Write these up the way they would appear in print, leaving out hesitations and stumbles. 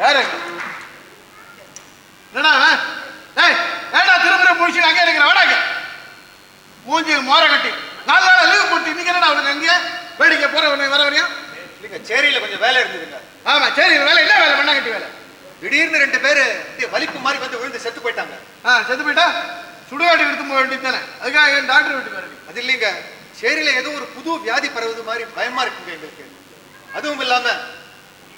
யாரு என்னடா ஏய் ஏடா திரும்புற முடிச்சு அங்கே இருக்கிற வாடாங்க மூஞ்சி மோர கட்டி 4 நாள் லீவ் போட்டு இன்னைக்கு என்னடா அவனுக்கு அங்கே வேடிக்கை போற வர வரையும் இல்லைங்க சேரியில கொஞ்சம் வேலை இருந்ததுங்க. ஆமா சேரியில் வேலை என்ன வேலை பண்ணா கட்டி வேலை திடீர்னு 2 பேரு வலிப்பு மாதிரி வந்து விழுந்து செத்து போயிட்டாங்க. செத்து போயிட்டா சுடுகாடு எடுத்து போக வேண்டியது தானே, அதுக்காக டாக்டர் வீட்டுக்கு வரணும். அது இல்லைங்க, சேரியில ஏதோ ஒரு புது வியாதி பரவுது மாதிரி பயமா இருக்குங்க எங்களுக்கு. அதுவும் இல்லாம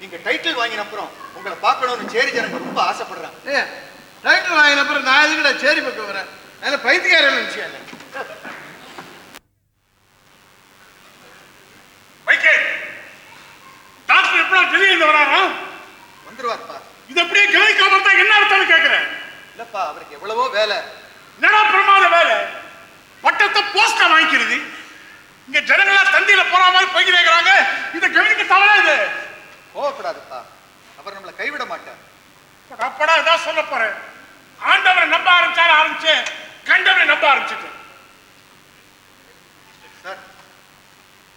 நீங்க டைட்டில் வாங்கின அப்புறம் உங்களை பார்க்கணும்னு சேரி ஜனங்க ரொம்ப ஆசைப்படுறாங்க. டைட்டில் வாங்கின அப்புறம் நான் எதுக்கிட்ட சேரி பக்கம் வரேன், அதில் பைத்தியக்காரன் நினைச்சியா டாக்டர் எப்படியா வெளியே வராரா? வந்துருவாருப்பா. இது அப்படியே கவனிக்காம இருந்தா என்ன அர்த்தம் கேட்கிறேன். இல்லப்பா, அவருக்கு எவ்வளவோ வேலை. என்னடா பிரமாத வேலை? பட்டத்தை போஸ்டா வாங்கிக்கிறது, இங்க ஜனங்களா தந்தியில போற மாதிரி போய் கேட்கிறாங்க. இதை கவனிக்க தவறா இது. கோவப்படாதுப்பா, அவர் நம்மளை கைவிட மாட்டார். அப்படா இதான் சொல்ல போறேன். ஆண்டவரை நம்ப ஆரம்பிச்சு கண்டவரை நம்ப ஆரம்பிச்சுட்டு. சார்,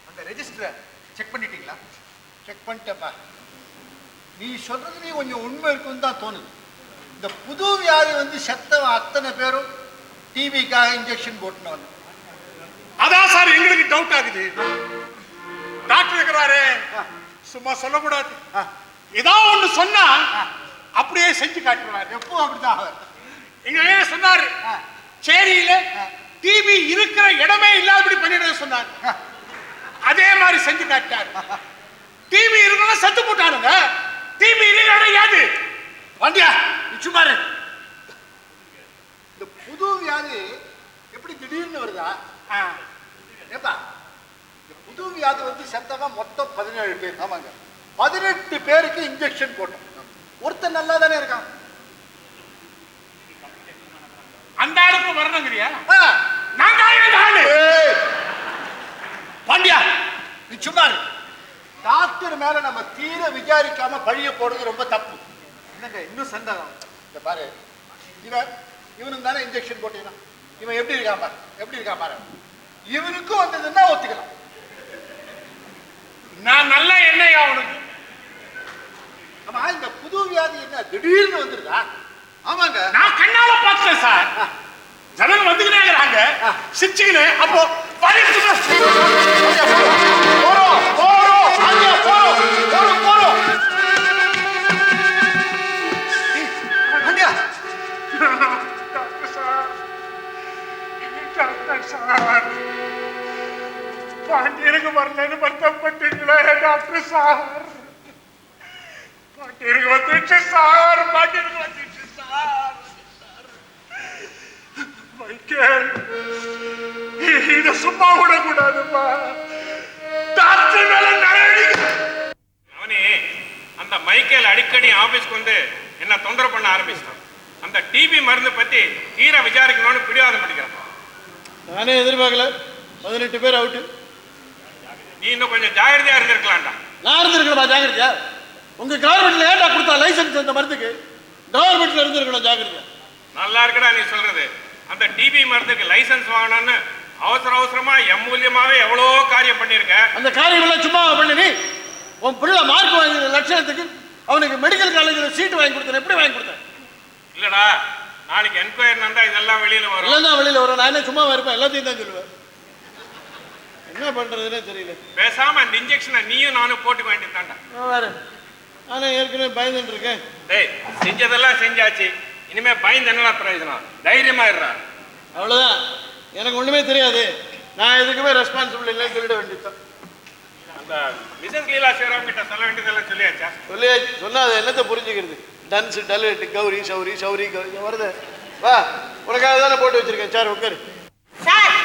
அந்த ரெஜிஸ்டரை செக் பண்ணிட்டீங்களா? செக் பண்ணிட்டப்பா. நீ சொல்றது நீ கொஞ்சம் உண்மை இருக்குன்னு தான் தோணுது. இந்த புது வியாதி வந்து செத்தவன் அத்தனை பேரும் டிவிக்காக இன்ஜெக்ஷன் போட்டுனவன். அதான் சார் எங்களுக்கு டவுட் ஆகுது. டாக்டர் இருக்கிறாரு, சும்மா சொல்லக்கூடாது. ஏதாவது ஒண்ணு சொன்னா அப்படியே செஞ்சு காட்டுறாரு. எப்போ அப்படிதான் அவர் எங்க சொன்னாரு, சேரியில டிவி இருக்கிற இடமே இல்லாதபடி பண்ணிடுற சொன்னாரு. அதே மாதிரி செஞ்சு காட்டாரு. டிவி இருக்கா செத்து போட்டாருங்க. டிவி யாது வண்டியா சும்மாரு. இந்த புது வியாதி எப்படி திடீர்னு வருதா? ஏப்பா, இந்த புது வியாதி வந்து செத்தவன் மொத்தம் 17 பேர். ஆமாங்க, 18 பேருக்கு இன்ஜெக்ஷன் போட்டோம். ஒருத்தர் நல்லா தானே இருக்கான். அந்த ஆளுக்கு வரணுங்கிறியா? நாங்க பாண்டியா நீ சும்மா டாக்டர் மேல நம்ம தீர விசாரிக்காம பழிய போடுறது ரொம்ப தப்பு. என்னங்க இன்னும் சந்தேகம்? இந்த பாரு, இவனுக்கு தானே இன்ஜெக்ஷன் போட்டீங்கன்னா இவன் எப்படி இருக்கான் பாரு, எப்படி இருக்கான் பாரு. இவனுக்கும் வந்ததுன்னா ஒத்துக்கலாம். நான் நல்ல எண்ணெய் அவனுக்கு. ஆமா, இந்த புது வியாதி என்ன திடீர்னு வந்துருதா? ஆமாங்க, நான் கண்ணால பார்த்தேன் சார். ஜனங்க வந்துக்கிட்டே இருக்கிறாங்க, சிரிச்சுக்கினே. அப்போ பாண்டியனுக்கு வரலன்னு வருத்தப்பட்டீங்களே டாக்டர் சார். பாண்டியனுக்கு வந்துச்சு சார், பாண்டியனுக்கு வந்துச்சு சார். மைக்கேல், இத சும்மா விடக்கூடாதுப்பா. டாக்டர் மேல அவனே அந்த மைக்கேல் அடிக்கடி ஆபீஸ்க்கு வந்து என்ன தொந்தரவு பண்ண ஆரம்பிச்சிட்டான். அந்த டிபி மருந்து பத்தி தீர விசாரிக்கணும்னு பிடிவாதம் பண்ணிக்கிறான். நானே எதிர்பார்க்கல. 18 பேர் அவுட்டு. நீ இன்னும் கொஞ்சம் ஜாகிரதையா இருந்திருக்கலாம்டா. நான் இருந்திருக்கணுமா ஜாகிரதையா? உங்க கவர்மெண்ட்ல ஏன்டா கொடுத்தா லைசன்ஸ் அந்த மருந்துக்கு? கவர்மெண்ட்ல இருந்திருக்கணும் ஜாகிரதையா. நல்லா இருக்குடா நீ சொல்றது. அந்த டிபி மருந்துக்கு லைசன்ஸ் வாங்கணும்னு அவசரமா எம்மூல்யமாவே எவ்வளோ காரியம் பண்ணிருக்க. அந்த காரியம் எல்லாம் சும்மா பண்ணி நீ உன் பிள்ளை மார்க் வாங்கின லட்சணத்துக்கு அவனுக்கு மெடிக்கல் காலேஜில் சீட்டு வாங்கி கொடுத்தேன். எப்படி வாங்கி கொடுத்தேன்? இல்லடா, நாளைக்கு என்கொயரி நடந்தா இதெல்லாம் வெளியில வரும். எல்லாம் வெளியில வரும். நான் என்ன சும்மா இருப்பேன்? எல்லாத்தையும் தான் சொல்லுவேன். என்ன பண்றதுன்னே தெரியல. பேசாம அந்த இன்ஜெக்ஷனை நீயும் நானும் போட்டுக்க வேண்டியதான்டா. வேற நானும் ஏற்கனவே பயந்துட்டு இருக்கேன். டேய், செஞ்சதெல்லாம் செஞ்சாச்சு, இனிமே பயந்து என்னடா பிரயோஜனம்? தைரியமா இருடா. அவ்வளவுதான். எனக்கு ஒண்ணுமே தெரியாது. நான் எதுக்குமே ரெஸ்பான்சிபிள் இல்லைன்னு சொல்லிட வேண்டியதுதான். அந்த மிசஸ் லீலா சிவராம் கிட்ட சொல்ல வேண்டியதெல்லாம் சொல்லியாச்சா? சொல்லியாச்சு. சொன்னா அதை என்னத்தை புரிஞ்சுக்கிறது? டன்ஸ் டலு கௌரி சௌரி சௌரி வருது. வா, உனக்காக தானே போட்டு வச்சிருக்கேன். சார் உட்காரு. சார்,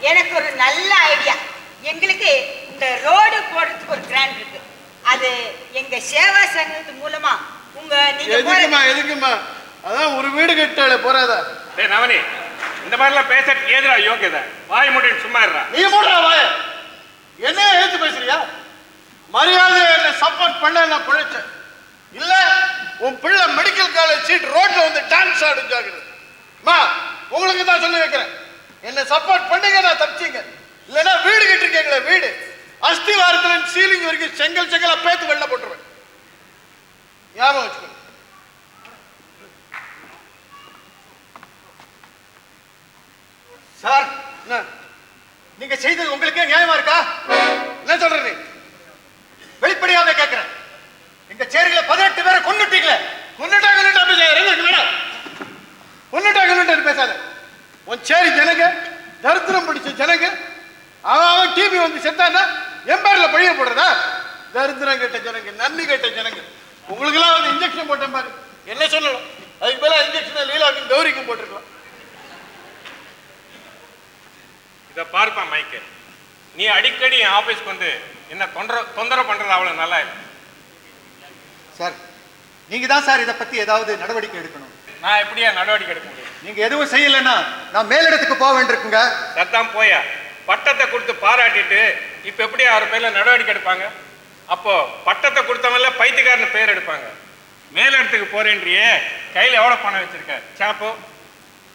எனக்கு ஒரு நல்ல ஐடியா. எங்களுக்கு இந்த ரோடு போடுறதுக்கு ஒரு கிராண்ட் இருக்கு. அது எங்க சேவா சங்கத்து மூலமா எதுக்குமா? அதான் ஒரு வீடு கட்டால போறாதா? டேய் நவனி, இந்த மாதிரிலாம் பேசுறதுக்கு ஏதுடா யோகியதை? வாய் மூடிட்டு சும்மா இருடா. நீ மூடுறா வாய. என்ன ஏத்து பேசுறியா? மரியாதை என்ன சப்போர்ட் பண்ண நான் பிழைச்சேன். இல்ல உன் பிள்ளை மெடிக்கல் காலேஜ் சீட் ரோட்ல வந்து டான்ஸ் ஆடுஞ்சாகிறது. உங்களுக்கு தான் சொல்லி வைக்கிறேன், என்ன சப்போர்ட் பண்ணுங்க, நான் தப்பிச்சிங்க. இல்லைன்னா வீடு கட்டிருக்கீங்களே, வீடு அஸ்திவாரத்துல சீலிங் வரைக்கும் செங்கல் செங்கலா பேத்து வெள்ள போட்டுருவேன். ஞாபகம் வச்சுக்கோ. சார், என்ன நீங்க செய்தது உங்களுக்கே நியாயமா இருக்கா? என்ன சொல்ற நீ? வெளிப்படையாவே கேட்கிறேன். எங்க சேரியில 18 பேரை கொன்னுட்டீங்களே. கொன்னுட்டா பேசாத. உன் சேரி ஜனங்க, தரித்திரம் பிடிச்ச ஜனங்க, அவன் டிபி வந்து செத்தானா என் பேர்ல பழிய போடுறதா? தரித்திரம் கெட்ட ஜனங்க, நன்றி கெட்ட ஜனங்க. உங்களுக்கு எல்லாம் வந்து இன்ஜெக்ஷன் போட்ட மாதிரி என்ன சொல்லணும்? அதுக்கு மேல இன்ஜெக்ஷன் லீலாவுக்கும் கௌரிக்கும் போட்டிருக்கலாம். இதை பார்ப்பா மைக்கேல், நீ அடிக்கடி என் ஆபீஸ்க்கு வந்து என்ன தொந்தரவு பண்றது அவ்வளவு நல்லா இல்லை. சார், நீங்க தான் சார் இதை பத்தி ஏதாவது நடவடிக்கை எடுக்கணும். நான் எப்படியா நடவடிக்கை எடுக்க முடியும்? நீங்க எதுவும் செய்யலைன்னா நான் மேலிடத்துக்கு போக வேண்டியிருக்குங்க. சத்தான் போயா, பட்டத்தை கொடுத்து பாராட்டிட்டு இப்ப எப்படி அவர் பேர்ல நடவடிக்கை எடுப்பாங்க? அப்போ பட்டத்தை கொடுத்தவங்கள பைத்தியக்காரன்னு பேர் எடுப்பாங்க. மேலிடத்துக்கு போறேன்றியே, கையில எவ்வளவு பணம் வச்சிருக்க? சாப்போ